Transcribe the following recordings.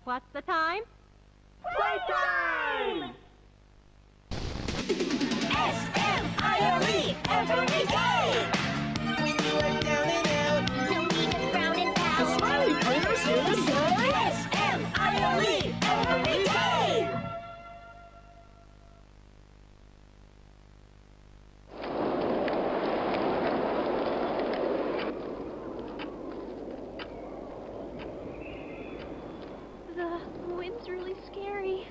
What's the time? Playtime! S-M-I-L-E every day! When you are down and out, no need to frown and pout. The Smiley Critters here to say S-M-I-L-E every day! The wind's really scary.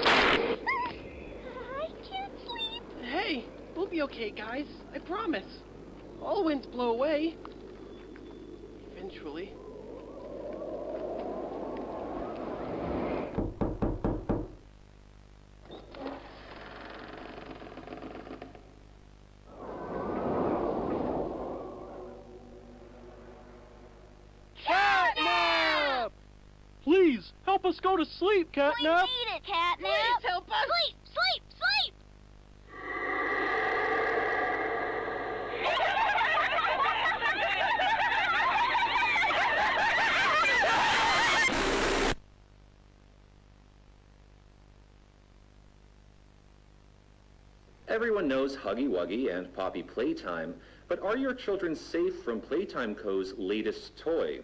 I can't sleep. Hey, we'll be okay, guys. I promise. All winds blow away. Eventually. Catnap! Please, help us go to sleep, Catnap! We need it, Catnap. Please help us! Sleep, sleep, sleep! Everyone knows Huggy Wuggy and Poppy Playtime, but are your children safe from Playtime Co.'s latest toy?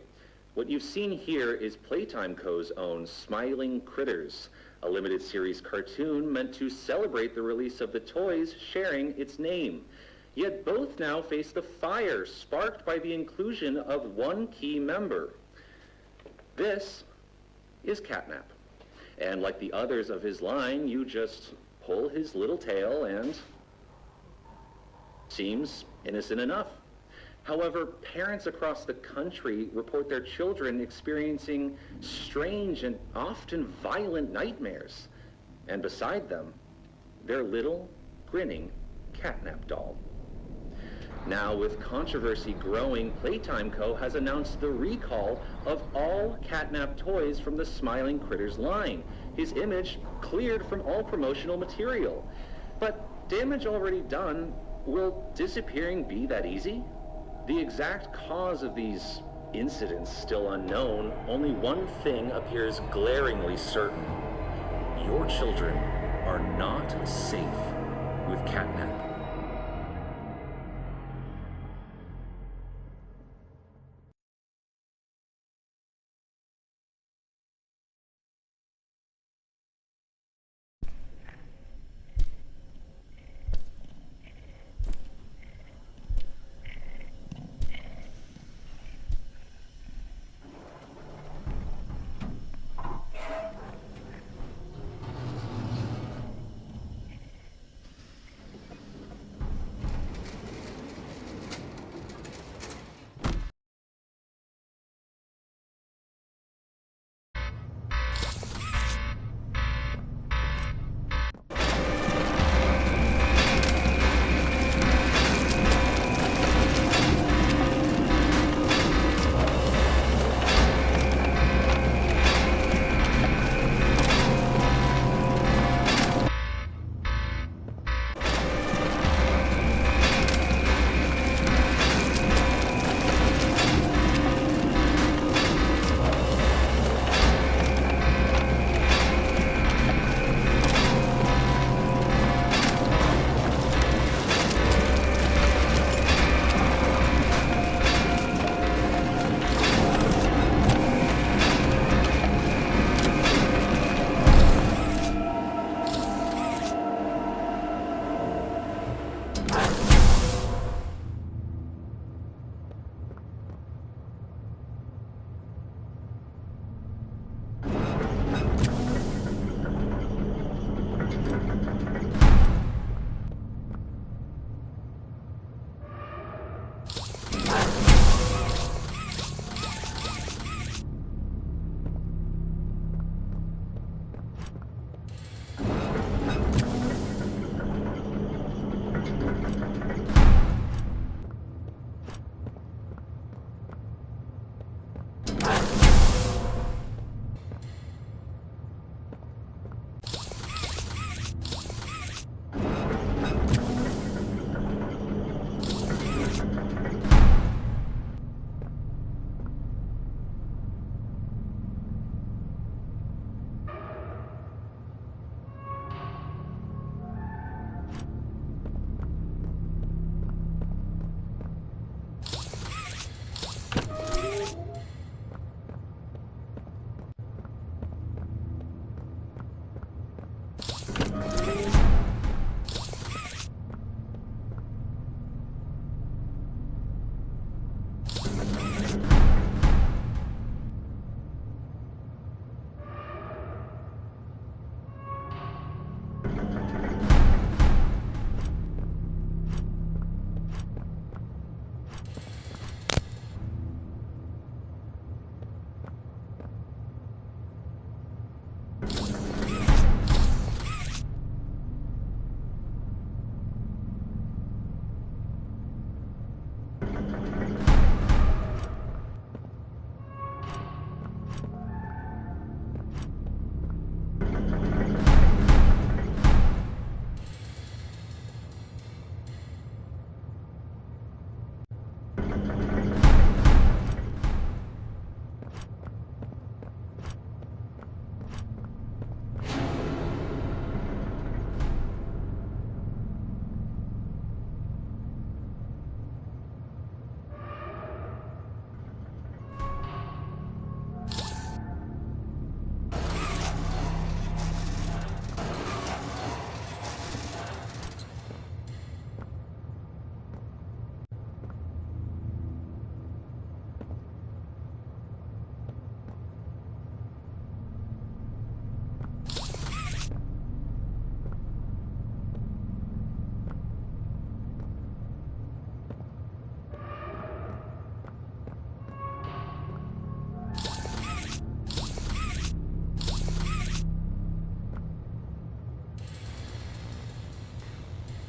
What you've seen here is Playtime Co.'s own Smiling Critters, a limited series cartoon meant to celebrate the release of the toys sharing its name. Yet both now face the fire sparked by the inclusion of one key member. This is Catnap. And like the others of his line, you just pull his little tail and seems innocent enough. However, parents across the country report their children experiencing strange and often violent nightmares. And beside them, their little, grinning Catnap doll. Now, with controversy growing, Playtime Co. has announced the recall of all Catnap toys from the Smiling Critters line. His image cleared from all promotional material. But damage already done, will disappearing be that easy? The exact cause of these incidents still unknown, only one thing appears glaringly certain. Your children are not safe with Catnap.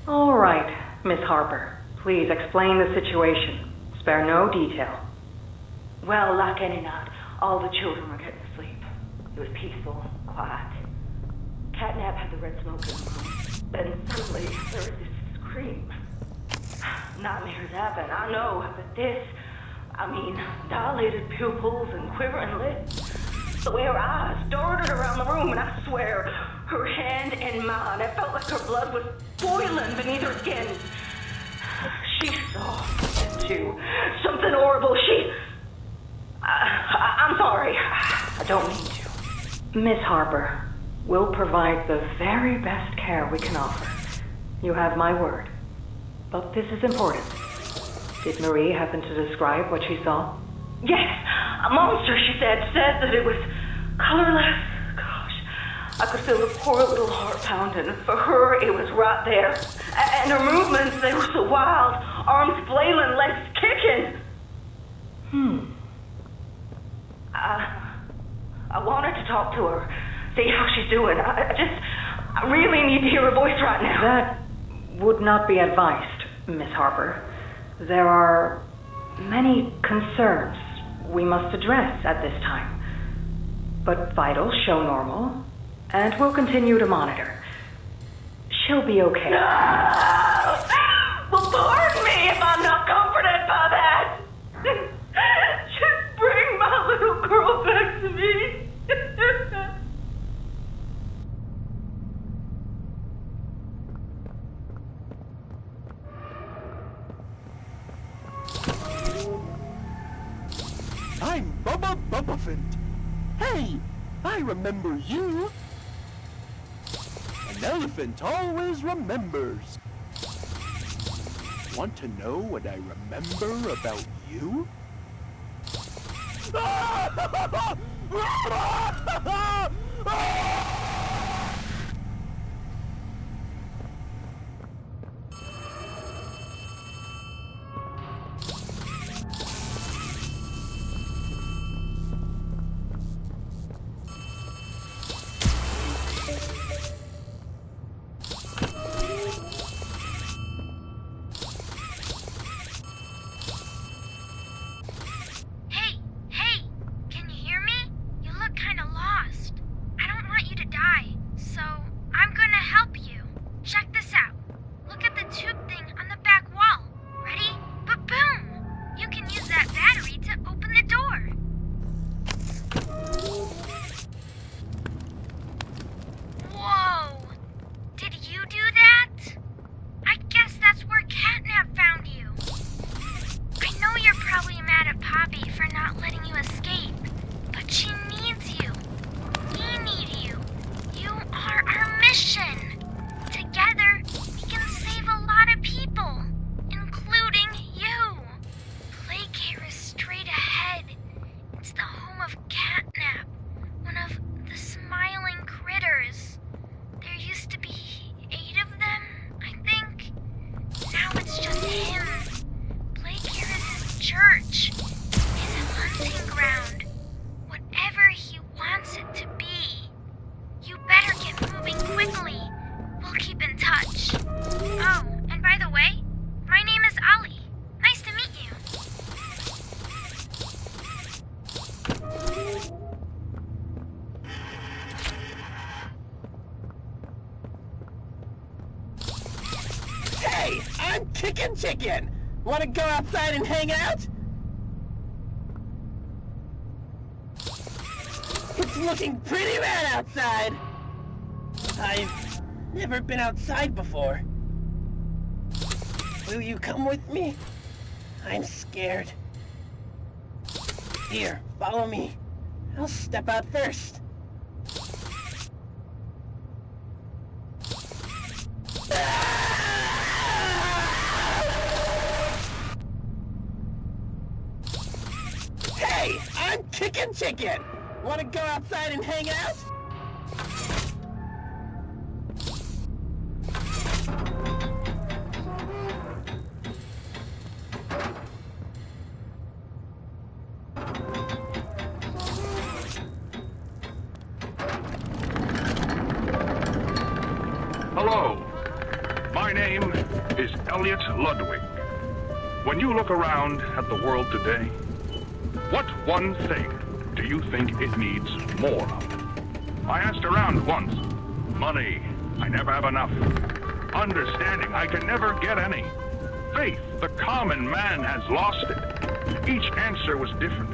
All right, Miss Harper. Please explain the situation. Spare no detail. Well, like any night, all the children were getting to sleep. It was peaceful, quiet. Catnap had the red smoke in the room. Then suddenly, there was this scream. Nightmares happen, I know, but this, dilated pupils and quivering lips. The way her eyes darted around the room, and I swear, her hand in mine, it felt like her blood was boiling beneath her skin. She saw something too. Something horrible. I'm sorry. I don't mean to. Miss Harper, we'll provide the very best care we can offer. You have my word. But this is important. Did Marie happen to describe what she saw? Yes, a monster, she said that it was colorless. Gosh, I could feel her poor little heart pounding. For her, it was right there. And her movements, they were so wild. Arms flailing, legs kicking. I wanted to talk to her, see how she's doing. I really need to hear her voice right now. That would not be advised, Miss Harper. There are many concerns we must address at this time. But vitals show normal, and we'll continue to monitor. She'll be okay. No! Well, pardon me if I'm not comforted by that. Just bring my little girl back to me. I'm Bubba Bubbaphant. Hey, I remember you. An elephant always remembers. Want to know what I remember about you? Hey, can you hear me? You look kind of lost. I don't want you to die, so I'm gonna help you. Check this out. Look at the tube thing on the back wall. Ready? Ba-boom! You can use that battery to open the door. Whoa! Did you do that? I guess that's where Catnap found you. I know you're probably mad at Poppy for not letting you escape, but she needs you. We need you. You are our mission. Together, we can save a lot of people, including you. Playcare is straight ahead. It's the home of Catnap, one of the smiling critters. There used to be 8 of them, I think. Now it's just him. Playcare is his church, his hunting ground. Chicken! Wanna go outside and hang out? It's looking pretty rad outside. I've never been outside before. Will you come with me? I'm scared. Here, follow me. I'll step out first. Hey, I'm Chicken! Wanna go outside and hang out? Hello, my name is Elliot Ludwig. When you look around at the world today, what one thing do you think it needs more of? I asked around once. Money, I never have enough. Understanding, I can never get any. Faith, the common man has lost it. Each answer was different,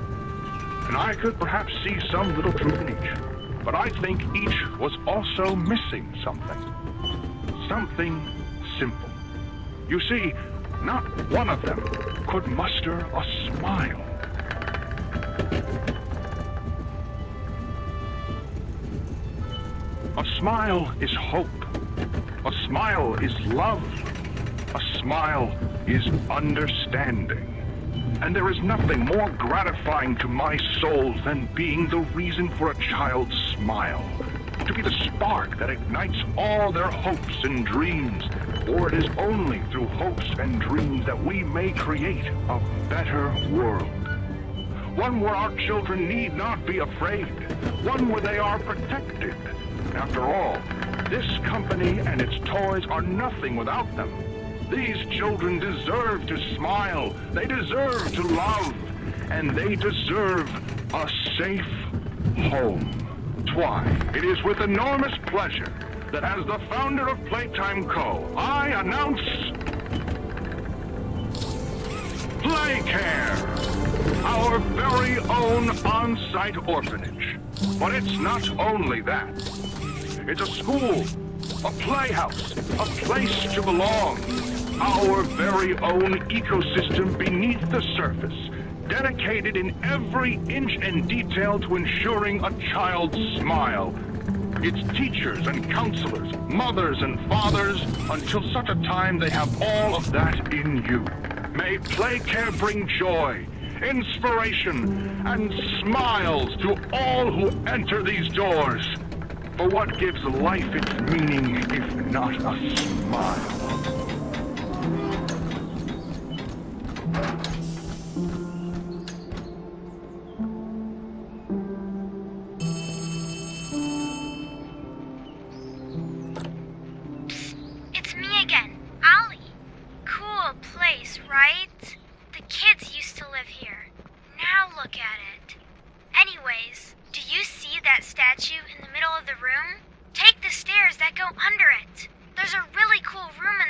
and I could perhaps see some little truth in each. But I think each was also missing something. Something simple. You see, not one of them could muster a smile. A smile is hope. A smile is love. A smile is understanding. And there is nothing more gratifying to my soul than being the reason for a child's smile. To be the spark that ignites all their hopes and dreams. For it is only through hopes and dreams that we may create a better world. One where our children need not be afraid. One where they are protected. After all, this company and its toys are nothing without them. These children deserve to smile. They deserve to love. And they deserve a safe home. Why, it is with enormous pleasure that as the founder of Playtime Co., I announce Playcare, our very own on-site orphanage. But it's not only that. It's a school, a playhouse, a place to belong. Our very own ecosystem beneath the surface, dedicated in every inch and detail to ensuring a child's smile. Its teachers and counselors, mothers and fathers, until such a time they have all of that in you. May Playcare bring joy, inspiration, and smiles to all who enter these doors. For what gives life its meaning if not a smile? It's me again, Ollie. Cool place, right? The kids used to live here. Now look at it. Anyways, do you see that statue in the middle of the room? Take the stairs that go under it. There's a really cool room in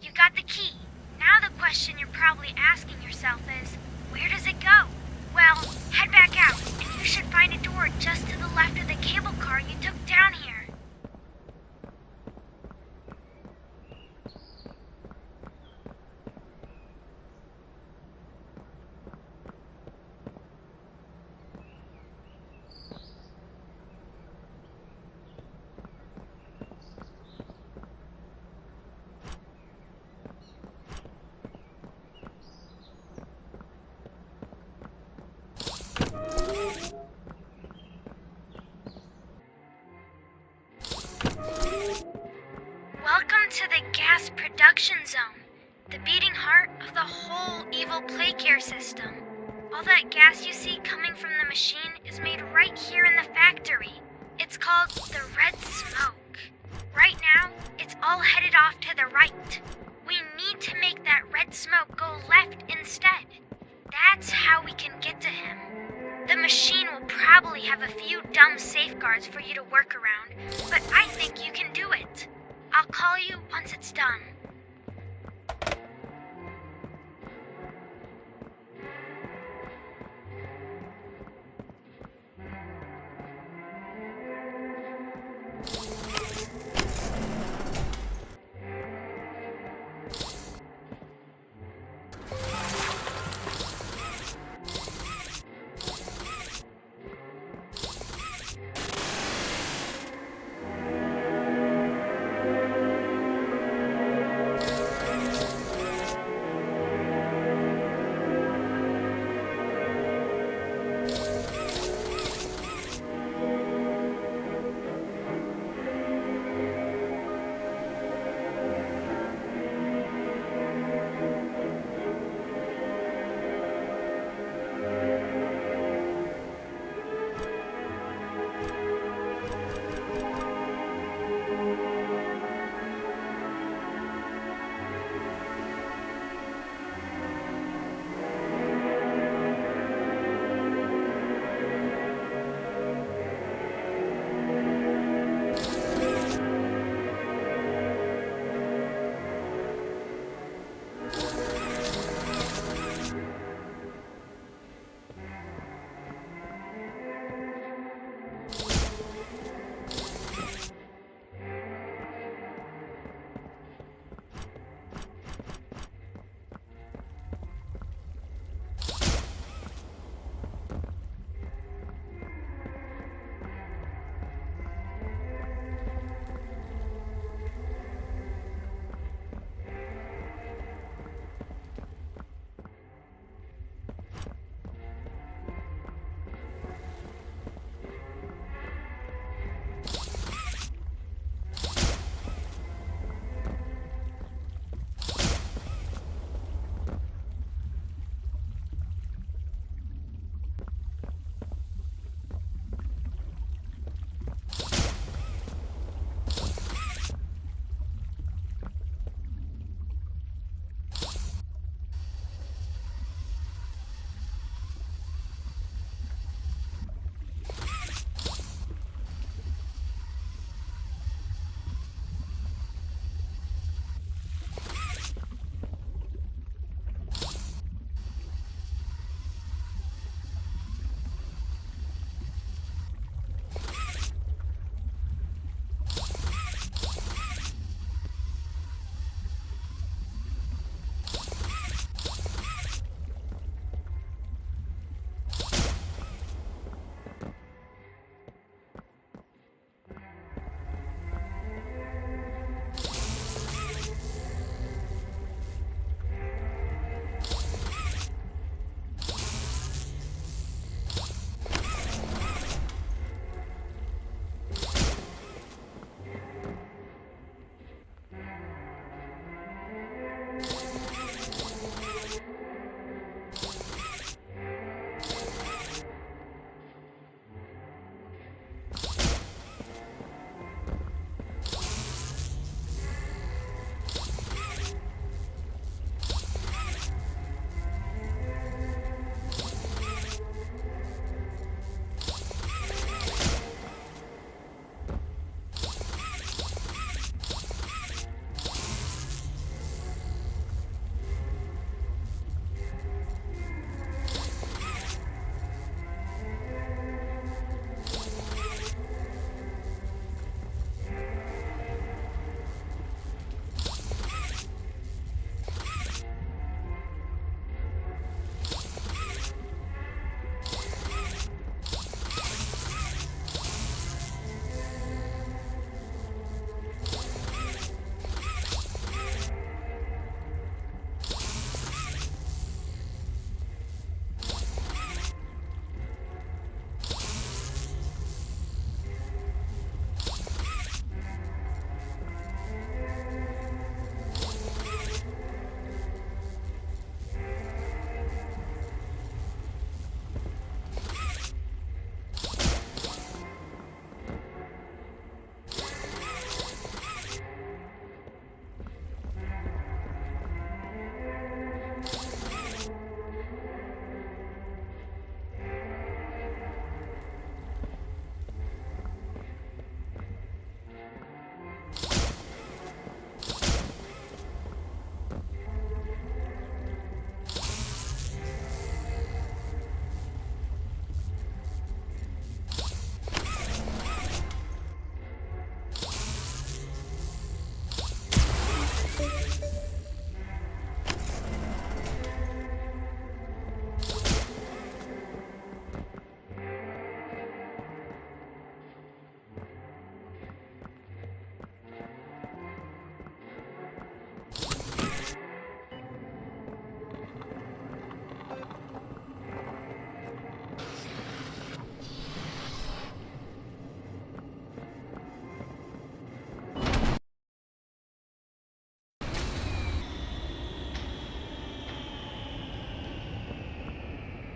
you got the key. Now the question you're probably asking yourself is, where does it go? Well, head back out, and you should find a door just to the left of the cable car you took down here. Welcome to the gas production zone, the beating heart of the whole evil Playcare system. All that gas you see coming from the machine is made right here in the factory. It's called the red smoke. Right now, it's all headed off to the right. We need to make that red smoke go left instead. That's how we can get to him. The machine will probably have a few dumb safeguards for you to work around, but I think you can do it. I'll call you once it's done.